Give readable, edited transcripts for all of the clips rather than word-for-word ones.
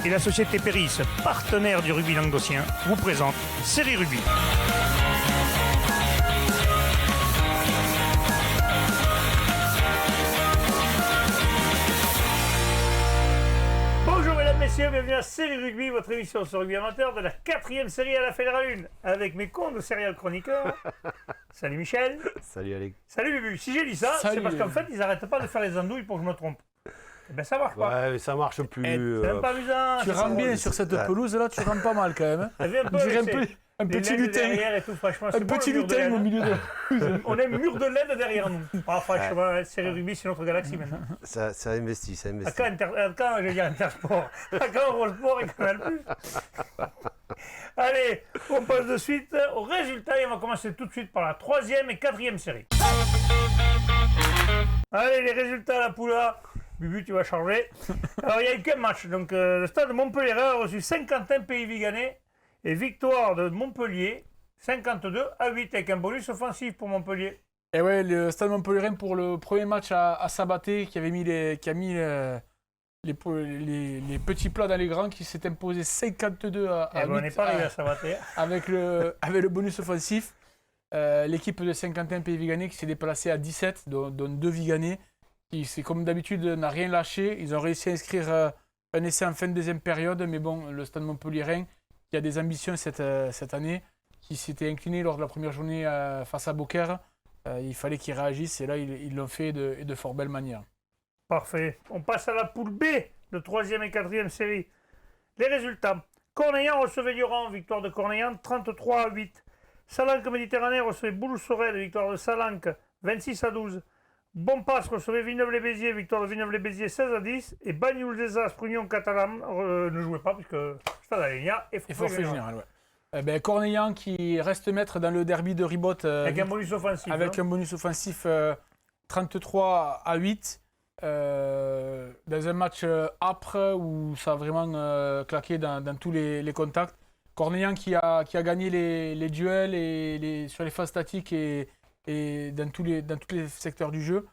et la société Péris, partenaire du rugby languedocien, vous présente Série Rugby. Bonjour mesdames, messieurs, bienvenue à Série Rugby, votre émission sur rugby amateur de la 4e série à la Fédérale 1, avec mes cons de céréales chroniqueurs. Salut Michel. Salut Alex. Salut Bubu. Si j'ai dit ça, c'est parce qu'en fait, ils n'arrêtent pas de faire les andouilles pour que je me trompe. Eh ben ça marche pas. Ouais, mais ça marche plus. C'est même pas amusant. Tu rentres bien sur cette pelouse là, tu rentres pas mal quand même. On dirait un petit lutin. Et tout, franchement, Un petit lutin au milieu de. On a un mur de LED derrière nous. Ah, franchement, Série Rugby, c'est notre galaxie maintenant. Ça investit, ça investit. Quand je vais dire Intersport, quand Eurosport et Canal+. Allez, on passe de suite au résultat et on va commencer tout de suite par la 3e et 4e série. Allez, les résultats à la Poula. Bubu, tu vas charger. Alors, il n'y a eu qu'un match. Donc, le stade de Montpellier a reçu Saint-Quentin Pays Viganais et victoire de Montpellier 52-8 avec un bonus offensif pour Montpellier. Et ouais, le stade Montpellier pour le premier match à Sabaté qui a mis les petits plats dans les grands, qui s'est imposé 52 à 8. On n'est pas arrivé à Sabaté. Avec le bonus offensif. L'équipe de Saint-Quentin Pays Viganais qui s'est déplacée à 17, dont 2 Viganais. Qui, c'est comme d'habitude, n'a rien lâché. Ils ont réussi à inscrire un essai en fin de deuxième période, mais bon, le stade montpelliérain, qui a des ambitions cette année, qui s'était incliné lors de la première journée face à Beaucaire, il fallait qu'ils réagissent, et là, ils l'ont fait de fort belle manière. Parfait. On passe à la poule B, de 3e et 4e série. Les résultats. Cornellans recevait Lioran, victoire de Cornellans, 33-8. Salanque Méditerranée recevait Bouloux-Sorel, victoire de Salanque, 26-12. Bompas recevait Villeneuve-les-Béziers, victoire de Villeneuve-les-Béziers 16-10. Et Bagnoul-des-As, Prunion Catalan ne jouait pas puisque Stade Alenia et Forfait général. Ouais. Cornellans qui reste maître dans le derby de Ribot avec un bonus offensif. Avec un bonus offensif 33-8. Dans un match âpre où ça a vraiment claqué dans tous les contacts. Cornellans qui a gagné les duels sur les phases statiques et dans tous les secteurs du jeu.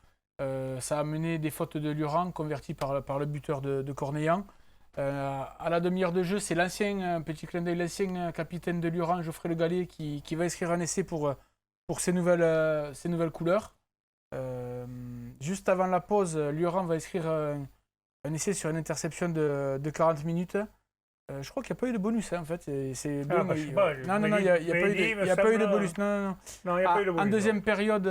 Ça a mené des fautes de Lioran converties par le buteur de Cornellans. À la demi-heure de jeu, c'est l'ancien capitaine de Lioran, Geoffrey Le Gallet, qui va inscrire un essai pour ses nouvelles couleurs. Juste avant la pause, Lioran va inscrire un essai sur une interception de 40 minutes. Je crois qu'il n'y a pas eu de bonus en fait. Non, il n'y a pas eu de bonus. Non, il n'y a pas eu de bonus. En deuxième période,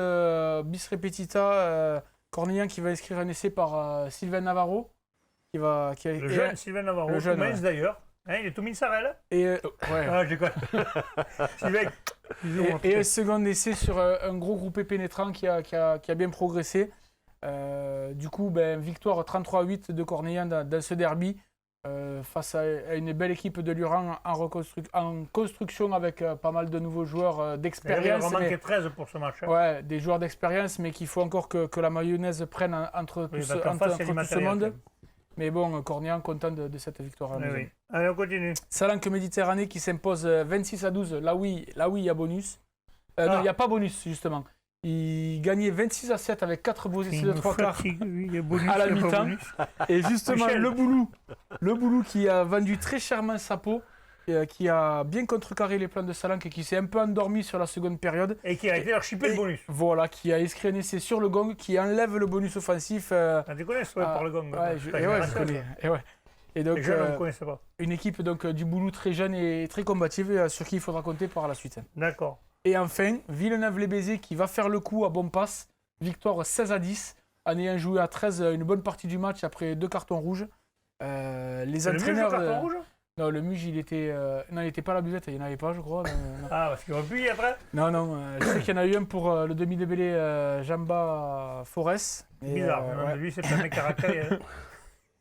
bis repetita, Cornellans qui va inscrire un essai par Sylvain Navarro. Le jeune Sylvain Navarro, tout mince d'ailleurs. Il est tout minsarel. Ouais. Ah, je déconne. Et un second essai sur un gros groupé pénétrant qui a bien progressé. Du coup, victoire 33-8 de Cornellans dans ce derby. Face à une belle équipe de Lioran en construction avec pas mal de nouveaux joueurs d'expérience. Il manquait 13 pour ce match. Ouais, des joueurs d'expérience, mais qu'il faut encore que la mayonnaise prenne entre tout ce monde. Mais bon, Cornellans content de cette victoire. Oui. Allez, on continue. Salanque Méditerranée qui s'impose 26-12. Là oui, il y a bonus. Non, il n'y a pas bonus, justement. Il gagnait 26-7 avec 4 beaux essais de 3 quarts à la mi-temps. Et justement, le Boulou qui a vendu très chèrement sa peau, qui a bien contrecarré les plans de Salanque et qui s'est un peu endormi sur la seconde période. Et qui a été archipé le bonus. Voilà, qui a inscrit un essai sur le gong, qui enlève le bonus offensif. Tu connais par le gong. Je connais. Et donc, une équipe donc, du Boulou très jeune et très combative, sur qui il faudra compter par la suite. D'accord. Et enfin, Villeneuve-les-Béziers qui va faire le coup à Bompas. Victoire 16-10, en ayant joué à 13 une bonne partie du match après 2 cartons rouges. Les entraîneurs. Le carton rouge ? Non, le Muge, il était pas à la buvette, il n'y en avait pas, je crois. Ah, parce qu'il aurait pu y après ? Non, je sais qu'il y en a eu un pour le demi-débélé Jamba Forest. Bizarre, lui, c'est pas un mec caractère.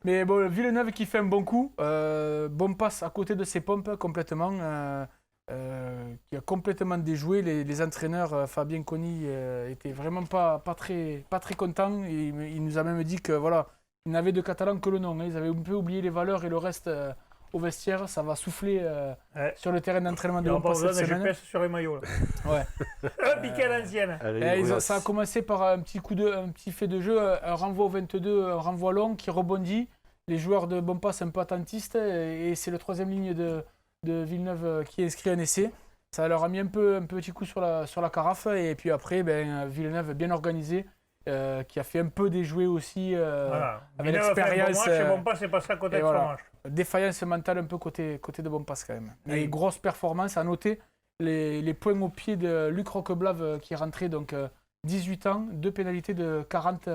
Mais bon, Villeneuve qui fait un bon coup. Bompas à côté de ses pompes complètement. Qui a complètement déjoué. Les entraîneurs, Fabien Conny, étaient vraiment pas très contents. Il nous a même dit que voilà, ils n'avaient de catalan que le nom. Ils avaient un peu oublié les valeurs et le reste au vestiaire. Ça va souffler sur le terrain d'entraînement de Bompas cette semaine. Je pèse sur les maillots. Un piqué à l'ancienne. Ça a commencé par un petit fait de jeu, un renvoi au 22, un renvoi long qui rebondit. les joueurs de Bompas un peu attentistes et c'est le troisième ligne de Villeneuve qui a inscrit un essai. Ça leur a mis un petit coup sur la carafe et puis après Villeneuve bien organisé qui a fait un peu déjouer aussi avec l'expérience. Chez Bompas, c'est passé à côté de son match. Défaillance mentale un peu côté de Bompas quand même. Et grosse performance à noter. Les points au pied de Luc Roqueblave qui est rentré, donc 18 ans, 2 pénalités de 40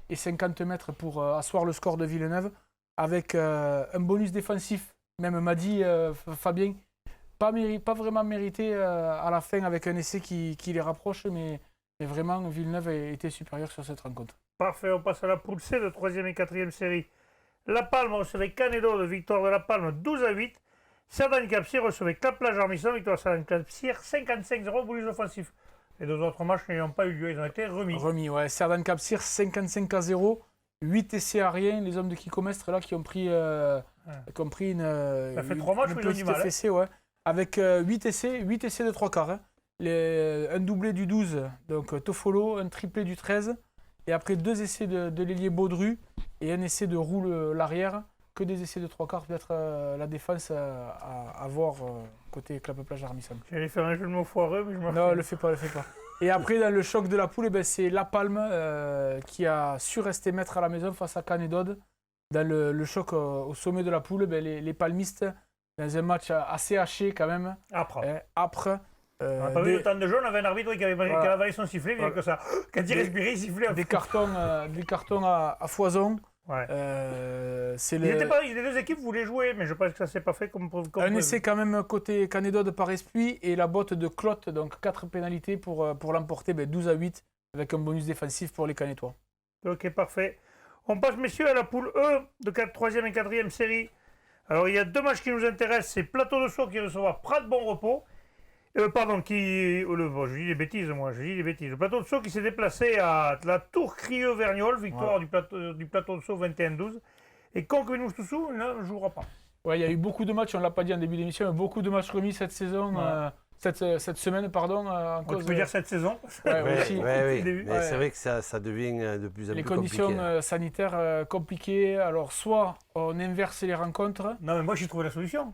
et 50 mètres pour asseoir le score de Villeneuve, avec un bonus défensif, même m'a dit Fabien, pas vraiment mérité à la fin avec un essai qui les rapproche, mais vraiment Villeneuve a été supérieur sur cette rencontre. Parfait, on passe à la poule C de 3e et 4e série. La Palme recevait Canedo de victoire de La Palme 12-8. Cerdagne-Capcir recevait Cap-Plage-Armisson, victoire Cerdagne-Capcir 55-0, bonus offensif. Les deux autres matchs n'ayant pas eu lieu, ils ont été remis. Ouais. Cerdagne-Capcir 55-0, 8 essais à rien. Les hommes de Kiko-Mestre là qui ont pris une ça fait 3 matchs où ils ont du mal. Fessée, ouais. Avec 8 essais de 3 quarts. Hein. Un doublé du 12, donc Toffolo, un triplé du 13. Et après 2 essais de l'ailier Baudru et un essai de Roule l'arrière. Que des essais de 3 quarts, peut-être la défense à voir côté Clappe-Plage-Armisson. J'allais faire un jeu de mots foireux, mais je m'en Non, le fais pas. Et après, dans le choc de la poule, c'est La Palme qui a su rester maître à la maison face à Canédode. Dans le choc au sommet de la poule, les palmistes, dans un match assez haché quand même. Âpre. On n'a pas vu le temps de jeu, on avait un arbitre qui avait avalé son sifflet, que ça. Quand il respirait, il sifflait. Des cartons à foison. Ouais. Les deux équipes voulaient jouer, mais je pense que ça ne s'est pas fait comme un essai quand même côté Canédode par esprit et la botte de Clotte, donc 4 pénalités pour l'emporter 12-8 avec un bonus défensif pour les Canétois. Ok, parfait. On passe, messieurs, à la poule E de 3e et 4e série. Alors, il y a 2 matchs qui nous intéressent. C'est Plateau de Sceaux qui recevra Prat de Bon Repos. Je dis des bêtises, moi. Le Plateau de Sceaux qui s'est déplacé à la Tour Crieux-Vergnol, victoire du plateau de Sceaux 21-12. Et Conquenous-Toussou ne jouera pas. Ouais, il y a eu beaucoup de matchs, on ne l'a pas dit en début d'émission, mais beaucoup de matchs remis cette saison, cette semaine, pardon. Tu peux dire cette saison. Oui. Mais c'est vrai que ça devient de plus en plus compliqué. Les conditions sanitaires compliquées. Alors, soit on inverse les rencontres. Non, mais moi, j'ai trouvé la solution.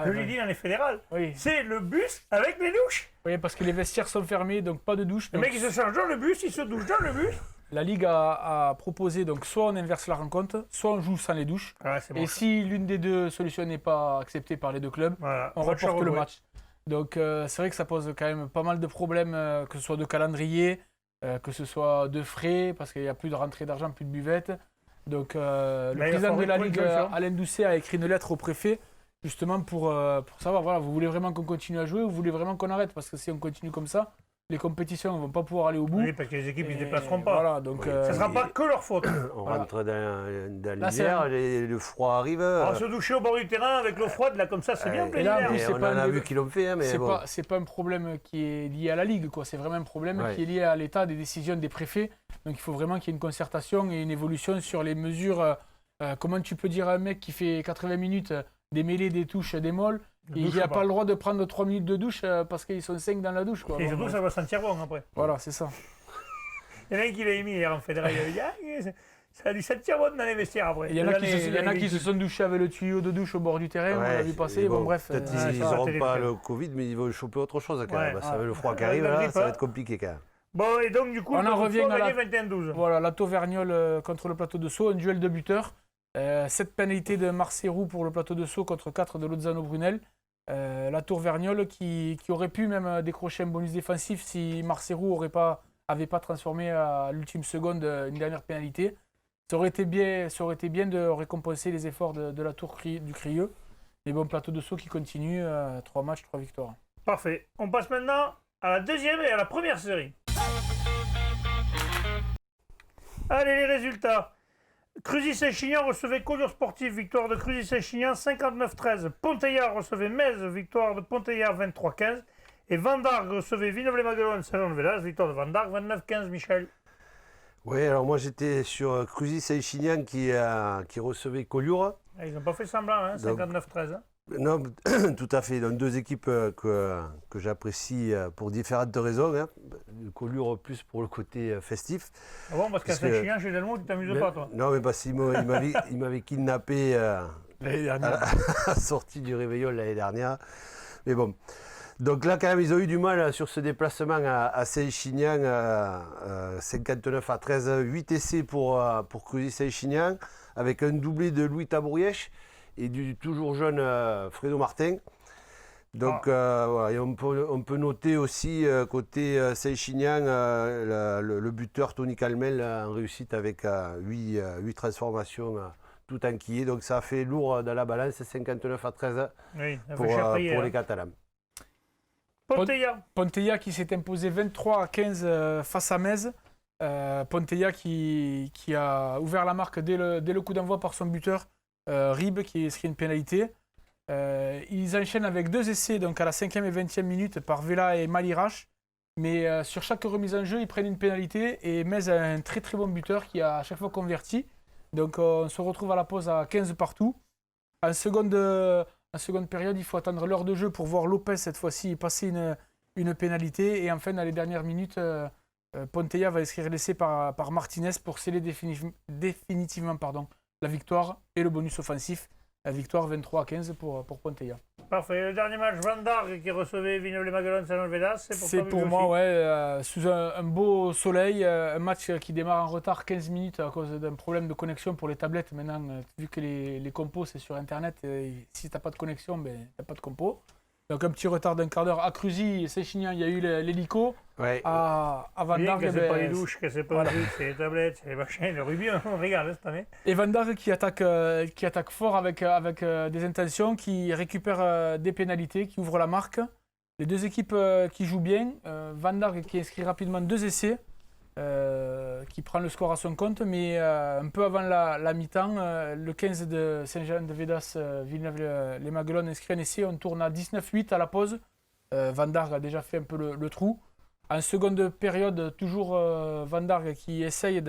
Je l'ai dit dans les fédérales. Oui. C'est le bus avec les douches. Oui, parce que les vestiaires sont fermés, donc pas de douche. Le mec, il se charge dans le bus, il se douche dans le bus. La Ligue a proposé, donc soit on inverse la rencontre, soit on joue sans les douches. Et si l'une des deux solutions n'est pas acceptée par les deux clubs, on reporte le match. Donc c'est vrai que ça pose quand même pas mal de problèmes, que ce soit de calendrier, que ce soit de frais, parce qu'il n'y a plus de rentrée d'argent, plus de buvette. Donc le président de la Ligue, Alain Doucet, a écrit une lettre au préfet, justement pour savoir, voilà, vous voulez vraiment qu'on continue à jouer ou vous voulez vraiment qu'on arrête? Parce que si on continue comme ça, les compétitions ne vont pas pouvoir aller au bout. Oui, parce que les équipes ne se déplaceront pas. Voilà, donc, ça ne sera pas que leur faute. On rentre dans l'hiver, le froid arrive. On se doucher au bord du terrain avec l'eau froide, là, comme ça, c'est bien plein d'hiver. On en a vu qu'ils l'ont fait, mais bon. C'est pas un problème qui est lié à la Ligue, quoi. C'est vraiment un problème qui est lié à l'état des décisions des préfets. Donc il faut vraiment qu'il y ait une concertation et une évolution sur les mesures. Comment tu peux dire à un mec qui fait 80 minutes des mêlées, des touches, des molles, il n'a pas le droit de prendre 3 minutes de douche parce qu'ils sont 5 dans la douche, quoi. Et surtout, ça va sentir bon après. Voilà, c'est ça. Il y en a un qui l'a émis hier en fédéral. Ça a dû sentir bon dans les vestiaires après. Il y en a qui se sont douchés avec le tuyau de douche au bord du terrain, on l'a vu passer. Bon, bref. Peut-être qu'ils n'auront pas le Covid, mais ils vont choper autre chose quand même. Ça va le froid qui arrive, là, ça va être compliqué quand même. Bon, et donc du coup, on en revient à la 21-12. Voilà, la Tour-Vergnol contre le Plateau de Sceaux, un duel de buteurs. 7 pénalités de Marcérou pour le Plateau de Sceaux contre 4 de Lozano-Brunel. La Tour-Vergnol qui aurait pu même décrocher un bonus défensif si Marcérou avait pas transformé à l'ultime seconde une dernière pénalité. Ça aurait été bien de récompenser les efforts de la Tour du Crieux. Mais bon, Plateau de Sceaux qui continue, 3 matchs, 3 victoires. Parfait. On passe maintenant à la deuxième et à la première série. Allez, les résultats. Cruzy-Saint-Chinian recevait Collioure Sportif, victoire de Cruzy-Saint-Chinian 59-13. Ponteillard recevait Metz, victoire de Ponteillard 23-15. Et Vendargue recevait Villeneuve-les-Maguelones, Saint-Jean-de-Vélas, victoire de Vendargue 29-15, Michel. Oui, alors moi j'étais sur Cruzy-Saint-Chinian qui recevait Collioure. Ils n'ont pas fait semblant, hein, 59-13. Non, tout à fait. Donc, deux équipes que j'apprécie pour différentes raisons. Hein. Collioure plus pour le côté festif. Ah bon, parce qu'à Saint-Chinian, chez Delmont, tu t'amuses pas, toi? Non, mais parce qu'il m'avait kidnappé L'année dernière. à la sortie du réveillon l'année dernière. Mais bon. Donc là, quand même, ils ont eu du mal sur ce déplacement à Saint-Chinian, 59-13, 8 essais pour Creuzy Saint-Chinian, avec un doublé de Louis Tabourièche et du toujours jeune Fredo Martin. Donc voilà, et on peut noter aussi côté Saint-Chinian le buteur Tony Calmel en réussite avec 8 transformations tout enquillées. Donc ça a fait lourd dans la balance, 59-13 Oui, pour les Catalans. Pontella qui s'est imposé 23-15 face à Metz. Pontella qui a ouvert la marque dès le coup d'envoi par son buteur, Rib, qui inscrit une pénalité. Ils enchaînent avec 2 essais donc à la 5e et 20e minute par Vela et Malirache. Mais sur chaque remise en jeu, ils prennent une pénalité et Metz a un très très bon buteur qui a à chaque fois converti. Donc on se retrouve à la pause à 15 partout. En seconde période, il faut attendre l'heure de jeu pour voir Lopez cette fois-ci passer une pénalité. Et enfin, dans les dernières minutes, Pontella va inscrire l'essai par Martinez pour sceller définitivement la victoire et le bonus offensif. La victoire 23-15 pour Pontella. Parfait. Le dernier match, Van Darg qui recevait Villeneuve-les-Maguelones, Saint-Olvedas. C'est pour moi, ouais, sous un beau soleil, un match qui démarre en retard 15 minutes à cause d'un problème de connexion pour les tablettes. Maintenant, vu que les compos, c'est sur Internet, si tu n'as pas de connexion, ben, tu n'as pas de compo. Donc un petit retard d'un quart d'heure. À Creuzy et Saint-Chinian, il y a eu l'hélico. Ouais. À Van Darg, que c'est pas les douches, que c'est pas c'est les tablettes, c'est les machins, le rugby, on regarde cette année. Et Van Darg qui attaque fort avec des intentions, qui récupère des pénalités, qui ouvre la marque. Les deux équipes qui jouent bien. Van Darg qui inscrit rapidement 2 essais, qui prend le score à son compte, mais un peu avant la mi-temps, le 15 de Saint-Jean-de-Védas, Villeneuve-les-Maguelones inscrit un essai. On tourne à 19-8 à la pause. Van Darg a déjà fait un peu le trou. En seconde période, toujours Van Darg qui essaye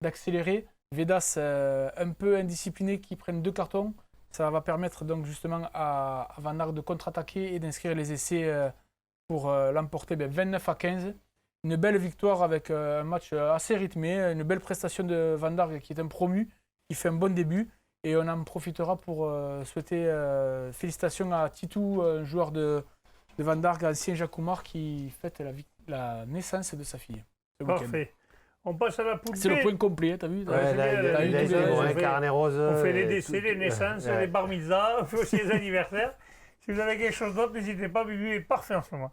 d'accélérer. Védas un peu indiscipliné qui prennent 2 cartons. Ça va permettre donc justement à Van Darg de contre-attaquer et d'inscrire les essais pour l'emporter 29-15. Une belle victoire avec un match assez rythmé, une belle prestation de Van Darg qui est un promu, qui fait un bon début. Et on en profitera pour souhaiter félicitations à Titou, un joueur de Van Darg, ancien Jacquemart, qui fête la naissance de sa fille. Parfait. On passe à la poule B. C'est le point complet, t'as vu? On fait les décès, les naissances, les bar mitzvahs, on fait aussi les anniversaires. Si vous avez quelque chose d'autre, n'hésitez pas, Bibu est parfait en ce moment.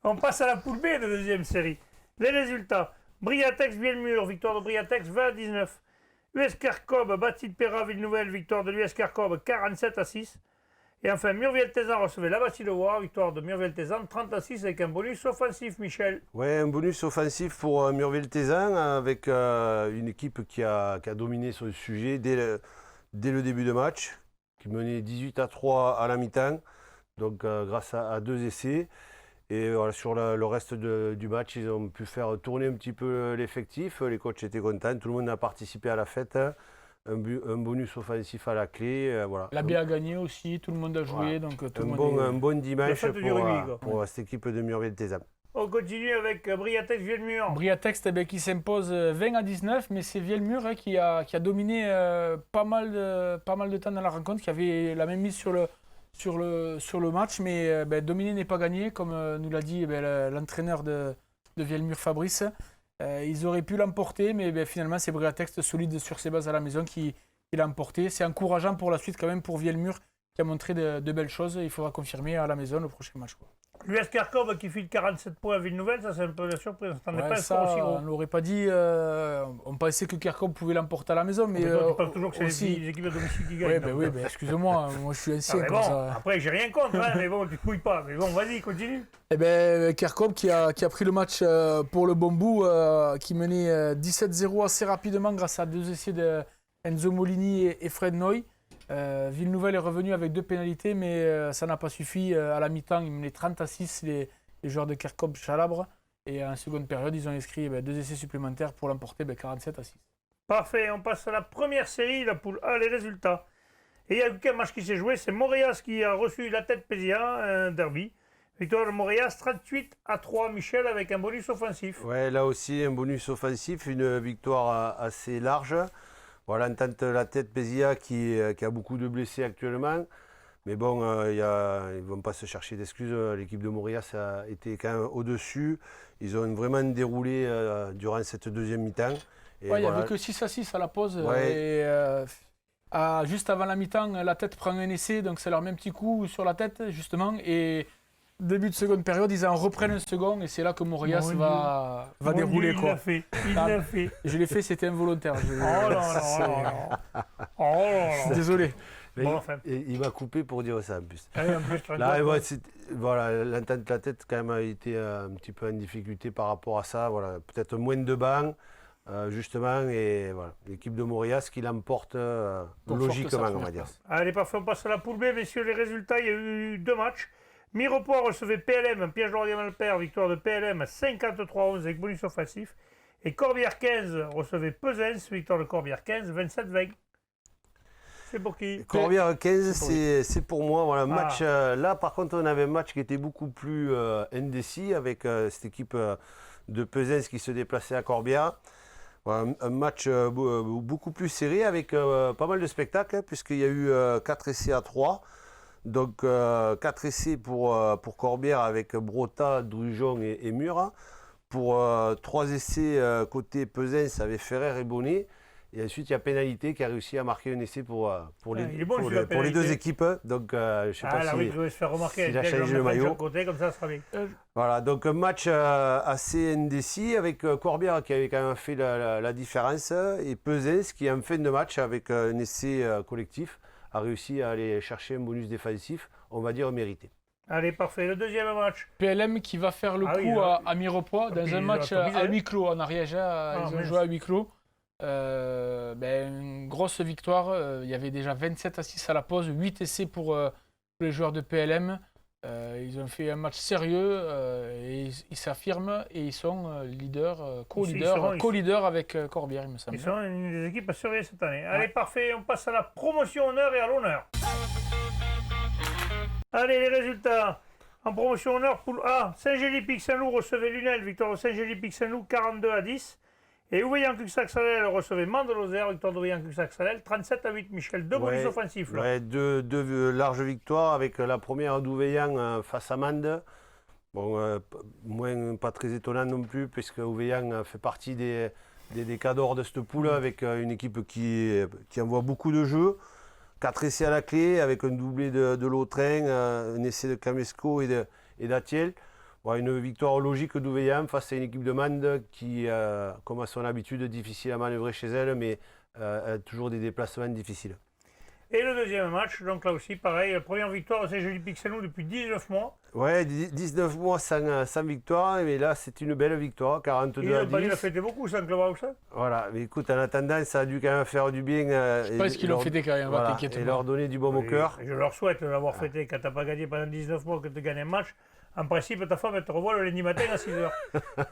On passe à la poule B de deuxième série. Les résultats. Briatex, Vielmur, victoire de Briatex 20-19. US Carcob, Bastille Perra, Ville-Nouvelle, victoire de l'US Carcob 47-6. Et enfin, Murviel-Tézan recevait la Bastille-Loire, victoire de Murviel-Tézan 30-6 avec un bonus offensif, Michel. Oui, un bonus offensif pour Murviel-Tézan avec une équipe qui a dominé son sujet dès le début de match, qui menait 18-3 à la mi-temps, donc grâce à 2 essais. Et voilà, sur le reste du match, ils ont pu faire tourner un petit peu l'effectif. Les coachs étaient contents, tout le monde a participé à la fête. Un bonus offensif à la clé. Voilà. La B a gagné aussi, tout le monde a joué. Voilà. Donc tout un bon dimanche pour cette équipe de Murviel-Tézan. On continue avec Briatex-Vielmur. Briatex qui s'impose 20-19, mais c'est Vielmur qui a dominé pas mal de temps dans la rencontre, qui avait la même mise sur le match, mais dominer n'est pas gagné, comme nous l'a dit l'entraîneur de Vielmur, Fabrice. Ils auraient pu l'emporter, mais finalement c'est Briatex solide sur ses bases à la maison qui l'a emporté. C'est encourageant pour la suite quand même pour Vielmur, qui a montré de belles choses. Il faudra confirmer à la maison le prochain match. L'US Carcob qui file 47 points à Ville-Nouvelle, ça c'est un peu la surprise. On s'attendait pas à ça, aussi gros. On ne l'aurait pas dit. On pensait que Carcob pouvait l'emporter à la maison, mais tu penses toujours que c'est aussi... les équipes à domicile qui gagnent. Oui, excuse-moi, moi je suis ancien comme bon, ça. Après, j'ai rien contre, hein, mais bon, tu ne couilles pas. Mais bon, vas-y, continue. Carcob qui a pris le match pour le bon bout, qui menait 17-0 assez rapidement grâce à 2 essais de Enzo Molini et Fred Noy. Ville-Nouvelle est revenu avec 2 pénalités, mais ça n'a pas suffi. À la mi-temps, ils menaient 30-6 les joueurs de Carcob Chalabre. Et en seconde période, ils ont inscrit 2 essais supplémentaires pour l'emporter 47-6. Parfait, on passe à la première série, la poule A, les résultats. Et il y a qu'un match qui s'est joué, c'est Montréal qui a reçu la tête Pézia, un derby. Victoire de Montréal, 38-3, Michel, avec un bonus offensif. Ouais, là aussi, un bonus offensif, une victoire assez large. Voilà, l'entente la tête Pézia qui a beaucoup de blessés actuellement. Mais bon, ils ne vont pas se chercher d'excuses. L'équipe de Montréal a été quand même au-dessus. Ils ont vraiment déroulé durant cette deuxième mi-temps. Il n'y avait que 6-6 à la pause. Ouais. Et juste avant la mi-temps, la tête prend un essai, donc ça leur met un petit coup sur la tête, justement. Et début de seconde période, ils en reprennent un second, et c'est là que Montréal va dérouler. Il l'a fait, l'a fait. Je l'ai fait, c'était involontaire. Oh là là. Oh là là. Désolé. Bon, enfin. Il m'a coupé pour dire ça en plus. Allez, en plus, Là, voilà, l'entente de la tête quand même a été un petit peu en difficulté par rapport à ça. Voilà, peut-être moins de bancs, justement, et voilà, l'équipe de Montréal qui l'emporte logiquement, on va dire. Allez, parfait, on passe à la poule B, messieurs, les résultats, il y a eu 2 matchs. Mirepoix recevait PLM, Piège Laurier Malpère, victoire de PLM à 53-11 avec bonus offensif. Et Corbière 15 recevait Pesens, victoire de Corbière 15, 27-20. C'est pour qui? Corbière 15, c'est pour moi. Voilà, match, là, par contre, on avait un match qui était beaucoup plus indécis avec cette équipe de Pesens qui se déplaçait à Corbière. Voilà, un match beaucoup plus serré avec pas mal de spectacles, puisqu'il y a eu 4 essais à 3. Donc 4 essais pour Corbière avec Brotta, Drujon et Murat. Pour 3 essais côté Pesens avec Ferrer et Bonnet. Et ensuite, il y a Pénalité qui a réussi à marquer un essai pour les deux équipes. Donc, je ne sais pas si il se faire remarquer. Il a changé le maillot. Côté, comme ça sera bien. Voilà, donc un match assez indécis avec Corbière qui avait quand même fait la différence et Pesens qui, en fin de match, avec un essai collectif, a réussi à aller chercher un bonus défensif, on va dire mérité. Allez, parfait. Le deuxième match. PLM qui va faire le coup à Mirepoix dans un match à huis clos en Ariège. Ils ont joué à huis clos. Une grosse victoire. Il y avait déjà 27-6 à la pause, 8 essais pour les joueurs de PLM. Ils ont fait un match sérieux et ils s'affirment et ils sont co-leaders avec Corbière, il me semble. Ils sont une des équipes à surveiller cette année. Allez, parfait, on passe à la promotion honneur et à l'honneur. Allez, les résultats. En promotion honneur, poule A, Saint-Gély-Pic-Saint-Loup recevait Lunel, victoire de Saint-Gély-Pic-Saint-Loup 42-10. Et Ouveillan-Cuxac-Salel recevait Mande-Lozère, victoire d'Ouveillan-Cuxac-Salel 37-8. Michel, 2 bonus offensifs. Ouais, deux larges victoires avec la première d'Ouveillan face à Mande. Bon, pas très étonnant non plus, puisque Ouveillan fait partie des cadors de cette poule avec une équipe qui envoie beaucoup de jeux. 4 essais à la clé avec un doublé de Lautrin, un essai de Camesco et d'Atiel. Ouais, une victoire logique d'Ouveillan face à une équipe de Mende qui, comme à son habitude, difficile à manœuvrer chez elle, mais a toujours des déplacements difficiles. Et le deuxième match, donc là aussi, pareil, la première victoire de Saint-Gély-Pic-Saint-Loup depuis 19 mois. Ouais, 19 mois sans victoire, mais là, c'est une belle victoire, 42-10. Il a fêté beaucoup sans Clubhouse. Voilà, mais écoute, en attendant, ça a dû quand même faire du bien. Je pense qu'ils l'ont fêté quand même, voilà, et leur donner du baume au cœur. Je leur souhaite de l'avoir fêté quand tu n'as pas gagné pendant 19 mois, que tu gagnes un match. En principe, ta femme, elle te revoit le lundi matin à 6h.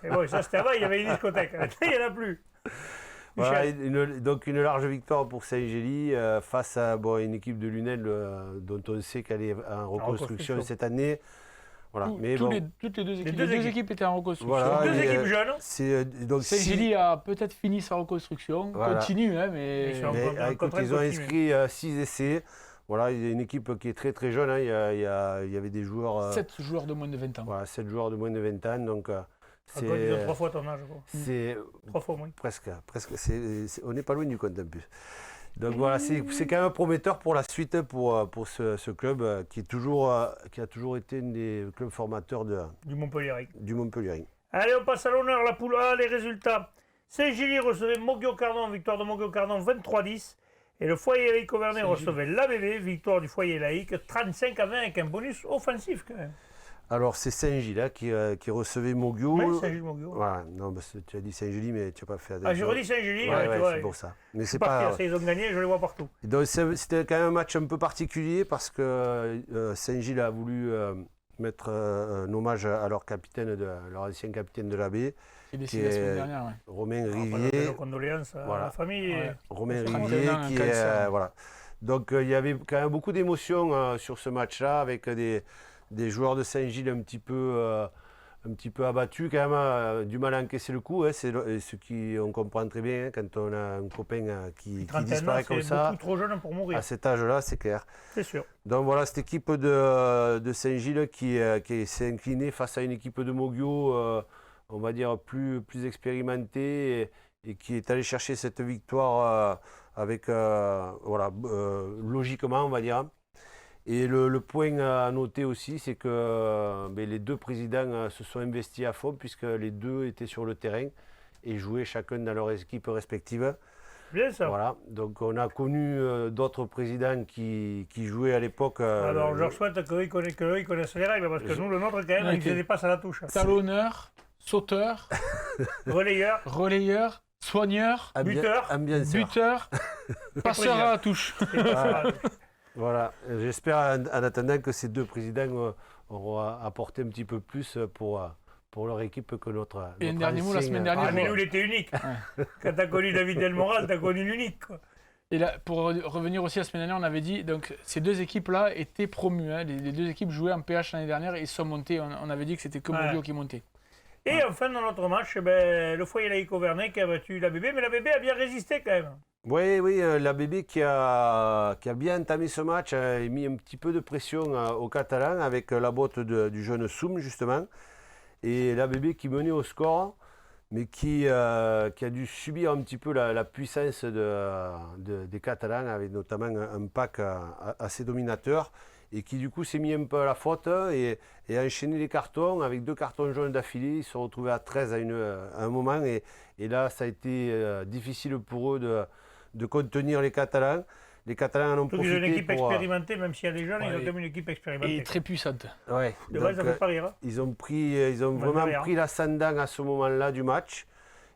Et bon, ça c'était avant, il y avait une discothèque. Maintenant, il n'y en a plus. Voilà, donc une large victoire pour Saint-Gély face à une équipe de Lunel dont on sait qu'elle est en reconstruction cette année. Voilà. Toutes les deux équipes étaient en reconstruction. Voilà, deux équipes jeunes. Saint-Gély a peut-être fini sa reconstruction, continue, mais ils ont inscrit 6 essais. Voilà, il y a une équipe qui est très très jeune. Il y avait des joueurs. 7 joueurs de moins de 20 ans. Voilà, 7 joueurs de moins de 20 ans. Donc, ils ont 3 fois ton âge, je crois. C'est 3 fois moins. Presque. On n'est pas loin du compte en plus. Donc voilà, c'est quand même prometteur pour la suite pour ce club qui a toujours été un des clubs formateurs du Montpellier. Allez, on passe à l'honneur, la poule A, les résultats. Saint-Gély recevait Moguio-Cardon, victoire de Moguio-Cardon 23-10. Et le foyer laïque Auvernais recevait l'ABB, victoire du foyer laïque 35-20 avec un bonus offensif quand même. Alors c'est Saint-Gilles qui recevait Moguio. Oui, Saint-Gilles-Moguio. Voilà, non, tu as dit Saint-Gilles, mais tu n'as pas fait attention. Ah, j'ai redit Saint-Gilles, c'est pour ça. Mais c'est pas. Ils ont gagné, je les vois partout. Donc c'était quand même un match un peu particulier parce que Saint-Gilles a voulu mettre un hommage à leur ancien capitaine de l'AB. Qui est la semaine dernière, Romain Rivier. Condoléances à la famille. Romain Rivier qui est. Voilà. Donc il y avait quand même beaucoup d'émotions sur ce match-là, avec des joueurs de Saint-Gilles un petit peu abattus, quand même, du mal à encaisser le coup. Hein, c'est ce qu'on comprend très bien, hein, quand on a un copain qui disparaît comme C'est ça. beaucoup trop jeune pour mourir. À cet âge-là, c'est clair. C'est sûr. Donc voilà, cette équipe de Saint-Gilles qui s'est inclinée face à une équipe de Mogio, on va dire, plus expérimentée et qui est allée chercher cette victoire avec, logiquement, on va dire. Et le point à noter aussi, c'est que les deux présidents se sont investis à fond, puisque les deux étaient sur le terrain et jouaient chacun dans leur équipe respective. Bien ça. Voilà, donc on a connu d'autres présidents qui jouaient à l'époque. Alors je leur souhaite qu'eux connaissent les règles, parce que nous, le nôtre, quand même, ils se dépassent à la touche. Talonneur, sauteur, Relayeur, soigneur, buteur, passeur à la touche. Voilà, j'espère en attendant que ces deux présidents auront apporté un petit peu plus pour leur équipe que notre. Et un dernier mot, la semaine dernière. Ah, mais nous, il était unique. Ouais. Quand tu as connu David Delmoral, tu as connu l'unique. Quoi. Et là, pour revenir aussi la semaine dernière, on avait dit donc ces deux équipes-là étaient promues. Hein, les deux équipes jouaient en PH l'année dernière et ils sont montés. On avait dit que c'était que Mogio qui montait. Et enfin, dans notre match, le foyer laïque Auvernais qui a battu la BB, mais la BB a bien résisté quand même. Oui, la BB qui a bien entamé ce match a mis un petit peu de pression aux Catalans avec la botte du jeune Soum, justement. Et la BB qui menait au score, mais qui a dû subir un petit peu la puissance des Catalans, avec notamment un pack assez dominateur, et qui du coup s'est mis un peu à la faute et a enchaîné les cartons avec 2 cartons jaunes d'affilée. Ils se sont retrouvés à 13 à un moment, et là ça a été difficile pour eux de contenir les Catalans. Les Catalans en ont profité. Ils ont une équipe expérimentée, même s'il y a des jeunes, ils ont quand même une équipe expérimentée. Et très puissante. Ouais. De vrai, ça fait pas rire. Hein. Ils ont vraiment pris l'ascendant à ce moment-là du match.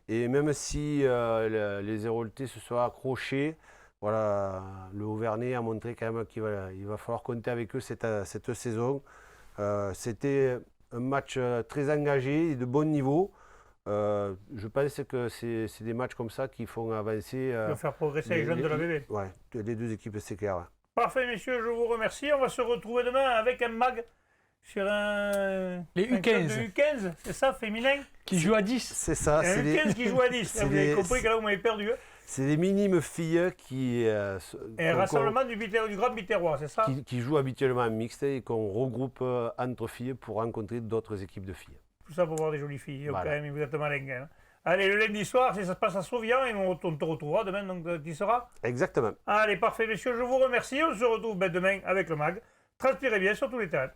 Et même si les Héroltais se sont accrochés, voilà, le Auvernais a montré quand même qu'il va falloir compter avec eux cette saison. C'était un match très engagé et de bon niveau. Je pense que c'est des matchs comme ça qui font avancer. De faire progresser les jeunes de la BB. Ouais, les deux équipes, c'est clair. Ouais. Parfait, messieurs, je vous remercie. On va se retrouver demain avec un mag sur les U15. De U15, c'est ça, féminin qui joue à 10. C'est ça. C'est U15 qui joue à 10. Vous avez compris que là, vous m'avez perdu. Hein. C'est les minimes filles qui. Un rassemblement du Grand Biterrois, c'est ça qui jouent habituellement en mixte et qu'on regroupe entre filles pour rencontrer d'autres équipes de filles. Tout ça pour voir des jolies filles. Voilà. Quand même, vous êtes malingues. Hein. Allez, le lundi soir, ça se passe à Sauvian et on te retrouvera demain, donc tu y seras. Exactement. Allez, parfait, messieurs, je vous remercie. On se retrouve demain avec le MAG. Transpirez bien sur tous les terrains.